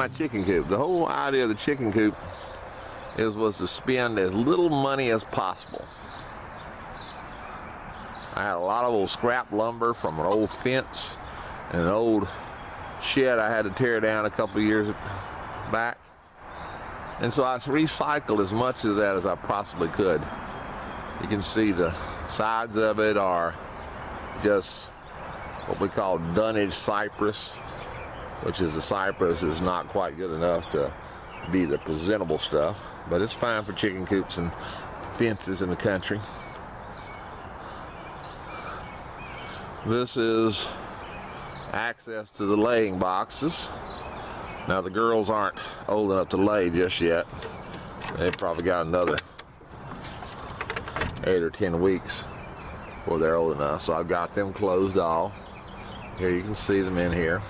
my chicken coop. The whole idea of the chicken coop was to spend as little money as possible. I had a lot of old scrap lumber from an old fence and an old shed I had to tear down a couple of years back. And so I recycled as much of that as I possibly could. You can see the sides of it are just what we call dunnage cypress, which is the cypress is not quite good enough to be the presentable stuff, but it's fine for chicken coops and fences in the country. This is access to the laying boxes. Now the girls aren't old enough to lay just yet. They've probably got another 8 or 10 weeks before they're old enough, so I've got them closed off. Here you can see them in here.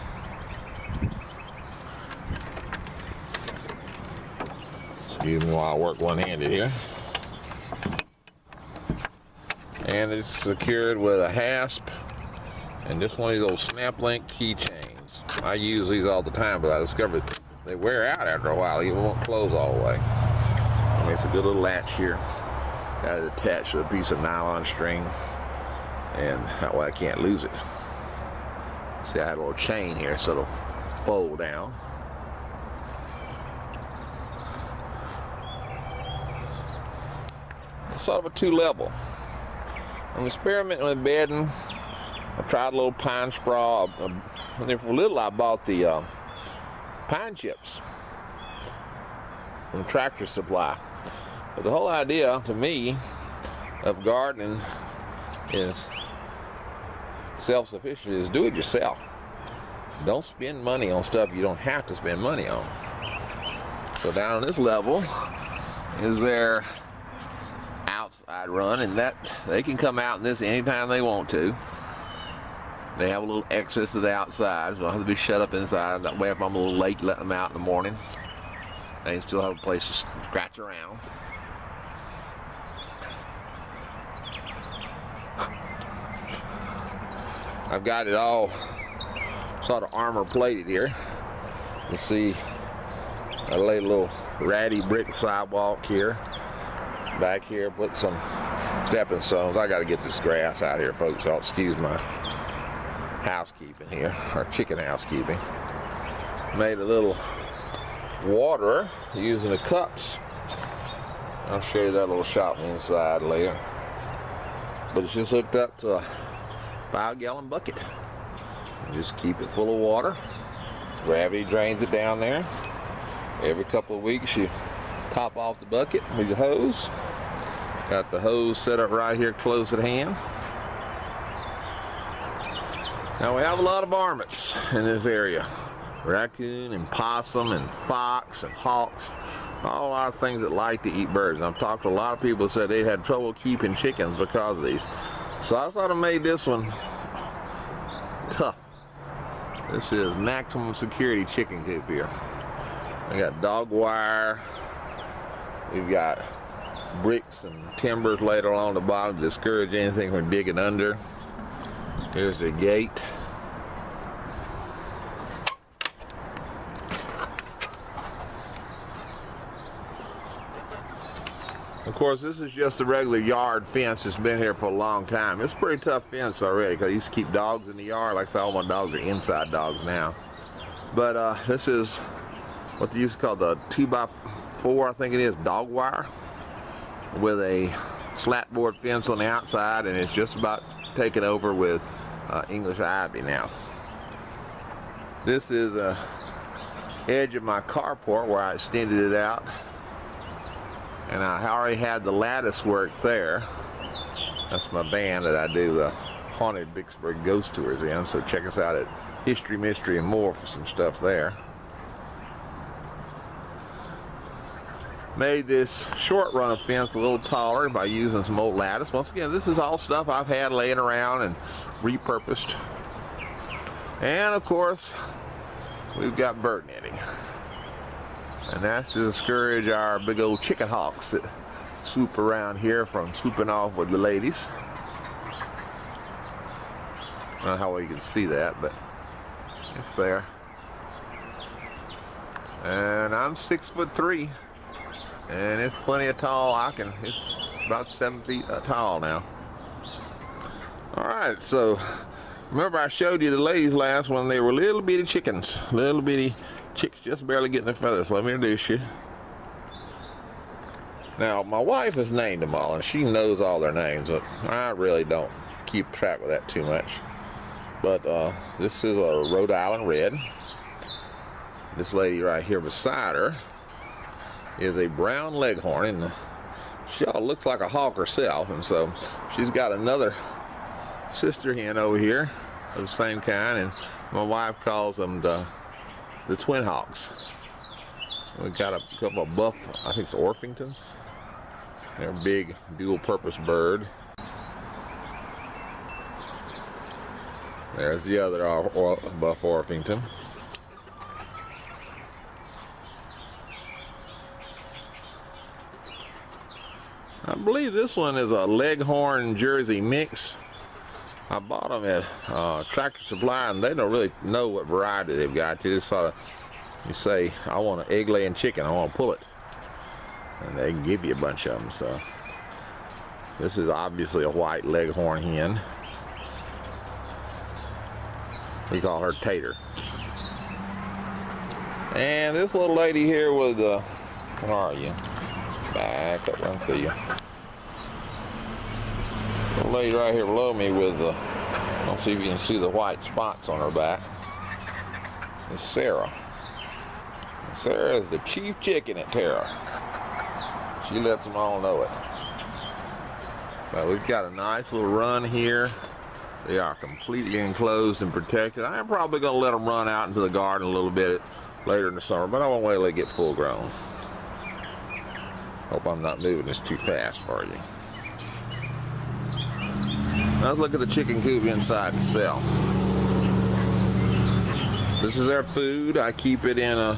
Excuse me while I work one-handed here. And it's secured with a hasp and just one of these old snap link keychains. I use these all the time, but I discovered they wear out after a while. They won't close all the way. It makes a good little latch here. Got it attached to a piece of nylon string, and that way I can't lose it. See, I had a little chain here so it'll fold down. It's sort of a two-level. I'm experimenting with bedding. I tried a little pine straw. When they were little, I bought the pine chips from Tractor Supply. But the whole idea, to me, of gardening is self-sufficient, is do it yourself. Don't spend money on stuff you don't have to spend money on. So down on this level is their outside run, and that they can come out in this anytime they want to. They have a little access to the outside, so I don't have to be shut up inside. That way, if I'm a little late letting them out in the morning, they can still have a place to scratch around. I've got it all sort of armor plated here. You see, I laid a little ratty brick sidewalk here. Back here, put some stepping stones. I got to get this grass out here, folks. Y'all excuse my housekeeping here, or chicken housekeeping. Made a little waterer using the cups. I'll show you that little shot on the inside later. But it's just hooked up to a 5-gallon bucket. You just keep it full of water. Gravity drains it down there. Every couple of weeks you top off the bucket with your hose. Got the hose set up right here close at hand. Now we have a lot of varmints in this area. Raccoon and possum and fox and hawks. All a lot of things that like to eat birds. And I've talked to a lot of people that said they had trouble keeping chickens because of these. So I thought I made this one tough. This is maximum security chicken coop here. I got dog wire. We've got bricks and timbers laid along the bottom to discourage anything from digging under. Here's the gate. Of course, this is just a regular yard fence that's been here for a long time. It's a pretty tough fence already because I used to keep dogs in the yard. Like I said, all my dogs are inside dogs now. But this is what they used to call the 2x4, I think it is, dog wire, with a slat board fence on the outside, and it's just about taken over with English ivy now. This is a edge of my carport where I extended it out, and I already had the lattice work there. That's my band that I do the haunted Vicksburg ghost tours in, so check us out at History, Mystery, and More for some stuff there. Made this short run of fence a little taller by using some old lattice. Once again, this is all stuff I've had laying around and repurposed. And of course, we've got bird netting. And that's to discourage our big old chicken hawks that swoop around here from swooping off with the ladies. I don't know how well you can see that, but it's there. And I'm 6'3", and it's plenty of tall. It's about 7 feet tall now. All right, so remember I showed you the ladies last when they were little bitty chickens, little bitty chicks just barely getting their feathers. So let me introduce you. Now my wife has named them all, and she knows all their names. But I really don't keep track of that too much. But this is a Rhode Island Red. This lady right here beside her is a brown leghorn, and she all looks like a hawk herself, and so she's got another sister hen over here of the same kind, and my wife calls them the twin hawks. We've got a couple of buff, I think it's Orpingtons. They're a big dual-purpose bird. There's the other buff Orpington. I believe this one is a Leghorn Jersey mix. I bought them at Tractor Supply, and they don't really know what variety they've got. They just sort of, you say, I want an egg-laying chicken, I want to pull it, and they can give you a bunch of them. So this is obviously a white Leghorn hen. We call her Tater. And this little lady here was where are you? Back up and see you. The lady right here below me with let's see if you can see the white spots on her back. It's Sarah. Sarah is the chief chicken at Terra. She lets them all know it. But we've got a nice little run here. They are completely enclosed and protected. I'm probably going to let them run out into the garden a little bit later in the summer, but I won't wait till they get full grown. Hope I'm not moving this too fast for you. Now let's look at the chicken coop inside the cell. This is their food. I keep it in a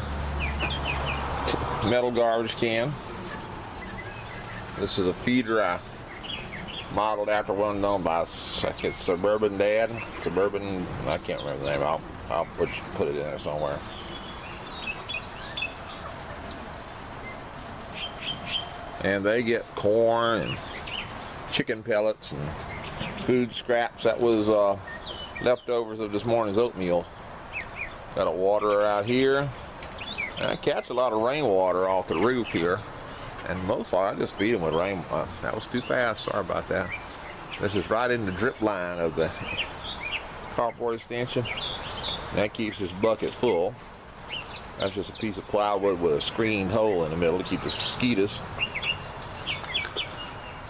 metal garbage can. This is a feeder I modeled after one known by, I think it's Suburban Dad. Suburban, I can't remember the name. I'll put it in there somewhere. And they get corn and chicken pellets and food scraps. That was leftovers of this morning's oatmeal. Got a waterer out here. And I catch a lot of rainwater off the roof here. And most of all, I just feed them with rain. That was too fast. Sorry about that. This is right in the drip line of the carport extension. And that keeps this bucket full. That's just a piece of plywood with a screened hole in the middle to keep the mosquitoes.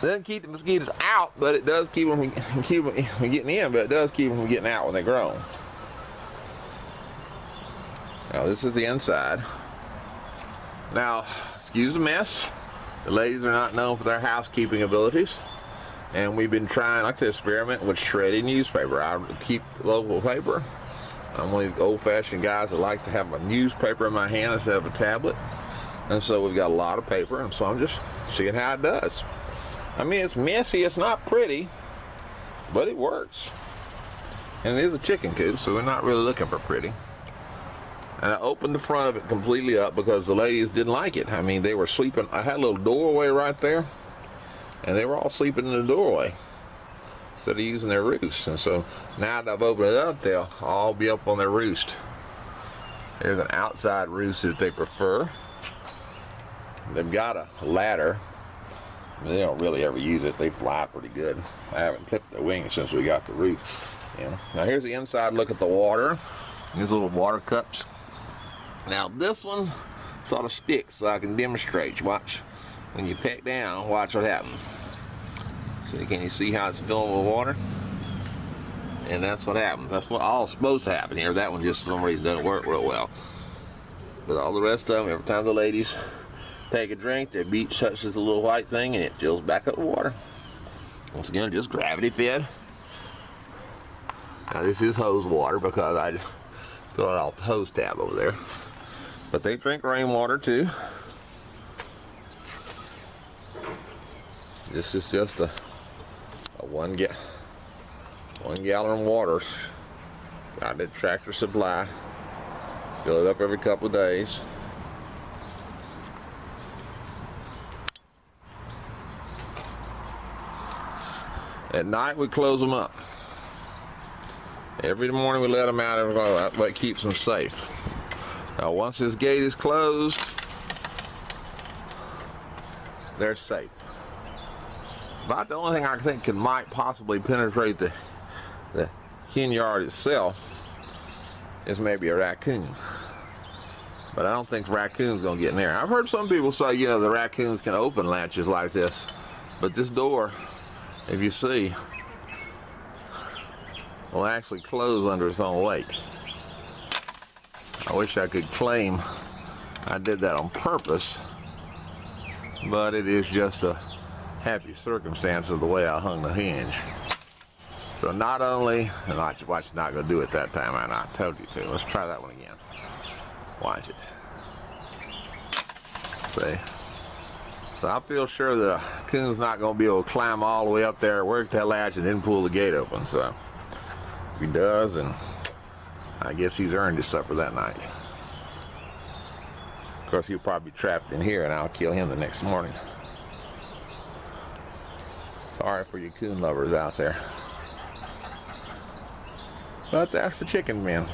Doesn't keep the mosquitoes out, but it does keep them from getting in, but it does keep them from getting out when they're grown. Now this is the inside. Now, excuse the mess. The ladies are not known for their housekeeping abilities. And we've been trying, like I said, experiment with shredded newspaper. I keep local paper. I'm one of these old-fashioned guys that likes to have a newspaper in my hand instead of a tablet. And so we've got a lot of paper, and so I'm just seeing how it does. I mean, it's messy, it's not pretty, but it works. And it is a chicken coop, so we're not really looking for pretty. And I opened the front of it completely up because the ladies didn't like it. I mean, they were sleeping. I had a little doorway right there, and they were all sleeping in the doorway instead of using their roost. And so now that I've opened it up, they'll all be up on their roost. There's an outside roost if they prefer. They've got a ladder. They don't really ever use it. They fly pretty good. I haven't clipped their wings since we got the roof. You know. Now here's the inside look at the water. These little water cups. Now this one sort of sticks, so I can demonstrate. Watch. When you peck down, watch what happens. See, can you see how it's filling with water? And that's what happens. That's what all's supposed to happen here. That one just for some reason doesn't work real well. But all the rest of them, every time the ladies take a drink, their beak touches the little white thing and it fills back up with water. Once again, just gravity fed. Now this is hose water because I fill it off the hose tab over there. But they drink rainwater too. This is just a one gallon water. Got it at Tractor Supply. Fill it up every couple of days. At night we close them up. Every morning we let them out. That's what keeps them safe. Now once this gate is closed, they're safe. About the only thing I think might possibly penetrate the hen yard itself is maybe a raccoon. But I don't think raccoon's gonna get in there. I've heard some people say, you know, the raccoons can open latches like this, but this door, if you see, will actually close under its own weight. I wish I could claim I did that on purpose, but it is just a happy circumstance of the way I hung the hinge. So not only, and watch, not gonna do it that time, I told you to. Let's try that one again. Watch it. See? So I feel sure that a coon's not gonna be able to climb all the way up there, work that latch, and then pull the gate open. So if he does, and I guess he's earned his supper that night. Of course, he'll probably be trapped in here, and I'll kill him the next morning. Sorry for you coon lovers out there. But that's the chicken, man.